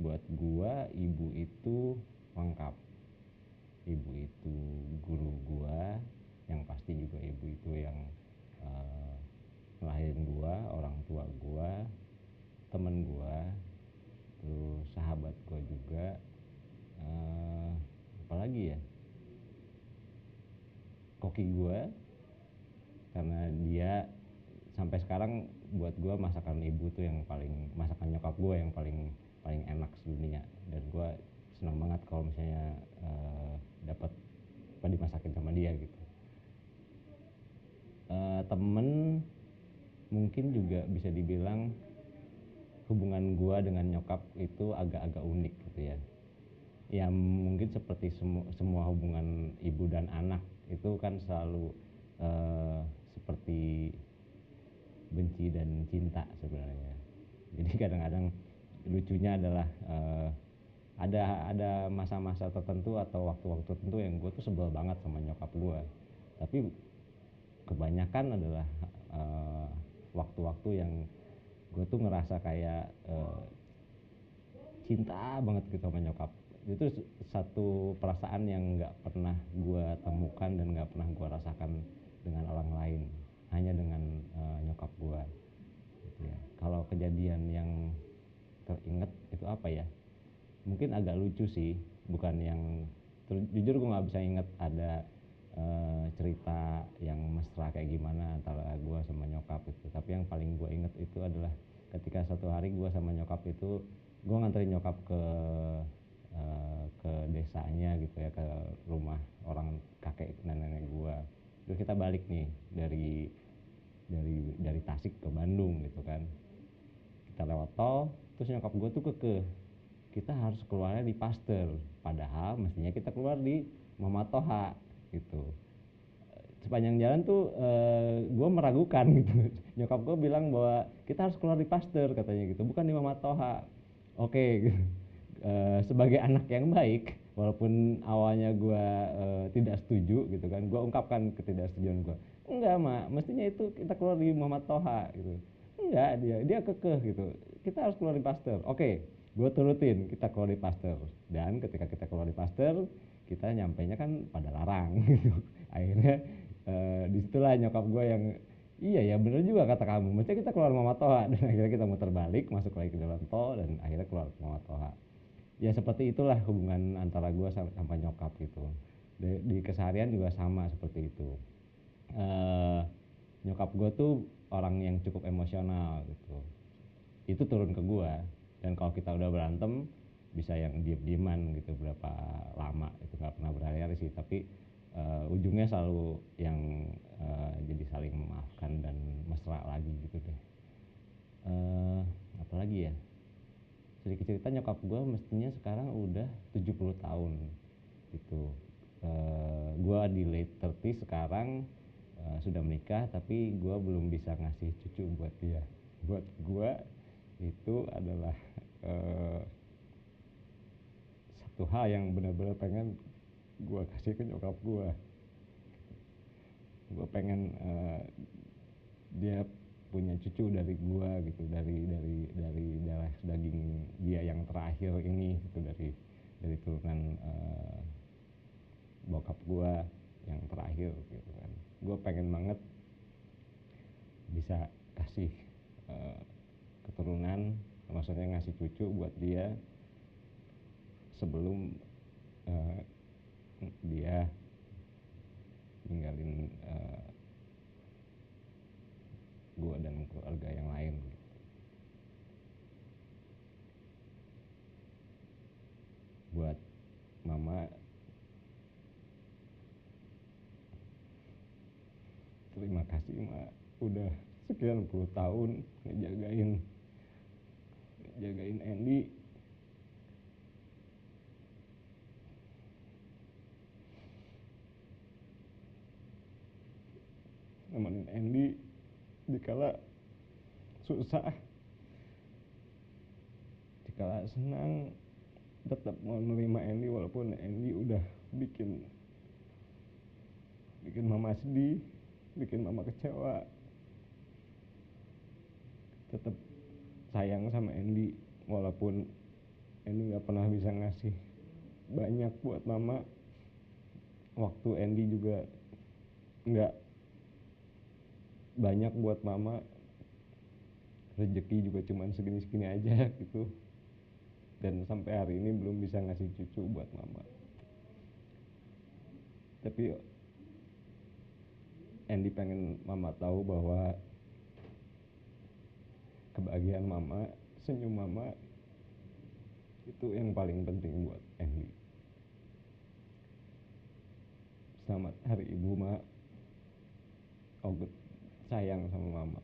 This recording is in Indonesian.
buat gua ibu itu lengkap. Ibu itu guru gua, yang pasti juga ibu itu yang uh, ngelahirin gua, orang tua gua, temen gua, terus sahabat gua juga. Apalagi ya, koki gua, karena dia sampai sekarang buat gue masakan ibu tuh yang paling, masakan nyokap gue yang paling paling enak sedunia. Dan gue senang banget kalau misalnya dapat apa dimasakin sama dia gitu. Temen mungkin juga bisa dibilang hubungan gue dengan nyokap itu agak-agak unik gitu ya. Ya mungkin seperti semua hubungan ibu dan anak itu kan selalu seperti benci dan cinta sebenarnya. Jadi kadang-kadang lucunya adalah ada masa-masa tertentu atau waktu-waktu tertentu yang gue tuh sebel banget sama nyokap gue. Tapi kebanyakan adalah waktu-waktu yang gue tuh ngerasa kayak cinta banget gitu sama nyokap. Itu satu perasaan yang nggak pernah gue temukan dan nggak pernah gue rasakan dengan orang lain, hanya dengan nyokap gue gitu ya. Kalau kejadian yang teringat itu apa ya, mungkin agak lucu sih, bukan yang jujur gue nggak bisa inget ada cerita yang mesra kayak gimana antara gue sama nyokap itu. Tapi yang paling gue inget itu adalah ketika satu hari gue sama nyokap itu, gue nganterin nyokap ke desanya gitu ya, ke rumah orang kakek nenek gue. Terus kita balik nih dari Tasik ke Bandung gitu kan. Kita lewat tol, terus nyokap gue tuh kita harus keluarnya di Pasteur, padahal mestinya kita keluar di Mama Toha gitu. Sepanjang jalan tuh gue meragukan gitu. Nyokap gue bilang bahwa kita harus keluar di Pasteur katanya gitu, bukan di Mama Toha. Oke, gitu. Sebagai anak yang baik, walaupun awalnya gue tidak setuju gitu kan, gue ungkapkan ketidaksetujuan gue. Enggak mak, mestinya itu kita keluar di Mama Toha gitu. Enggak, dia kekeh gitu, kita harus keluar di Pasteur. Oke, gue turutin, kita keluar di Pasteur. Dan ketika kita keluar di Pasteur, kita nyampainya kan pada larang gitu. Akhirnya disitulah nyokap gue yang, iya ya bener juga kata kamu, mestinya kita keluar Mama Toha. Dan akhirnya kita muter balik, masuk lagi ke dalam tol, dan akhirnya keluar Mama Toha. Ya seperti itulah hubungan antara gue sama nyokap gitu. Di keseharian juga sama seperti itu. Nyokap gue tuh orang yang cukup emosional gitu, itu turun ke gue. Dan kalau kita udah berantem, bisa yang diem-dieman gitu berapa lama, itu nggak pernah berhari-hari sih, tapi ujungnya selalu yang jadi saling memaafkan dan mesra lagi gitu deh. Apalagi ya, sedikit cerita, nyokap gue mestinya sekarang udah 70 tahun gitu. Gue di late 30 sekarang, sudah menikah, tapi gue belum bisa ngasih cucu buat dia. Buat gue itu adalah satu hal yang benar-benar pengen gue kasih ke nyokap gue. Gue pengen dia punya cucu dari gue gitu, dari darah daging dia yang terakhir ini gitu, dari turunan bokap gue yang terakhir gitu kan. Gue pengen banget bisa kasih keturunan, maksudnya ngasih cucu buat dia sebelum dia ninggalin gue dan keluarga yang lain gitu. Buat mama, terima kasih mak, udah sekian puluh tahun ngejagain Andy. Nemenin Andy dikala susah, dikala senang, tetap mau nerima Andy walaupun Andy udah bikin mama sedih, bikin mama kecewa. Tetap sayang sama Andy walaupun Andy nggak pernah bisa ngasih banyak buat mama. Waktu Andy juga nggak banyak buat mama, rezeki juga cuman segini-segini aja gitu. Dan sampai hari ini belum bisa ngasih cucu buat mama. Tapi Andy pengen mama tahu bahwa kebahagiaan mama, senyum mama itu yang paling penting buat Andy. Selamat Hari Ibu, Mak. Aku sayang sama mama.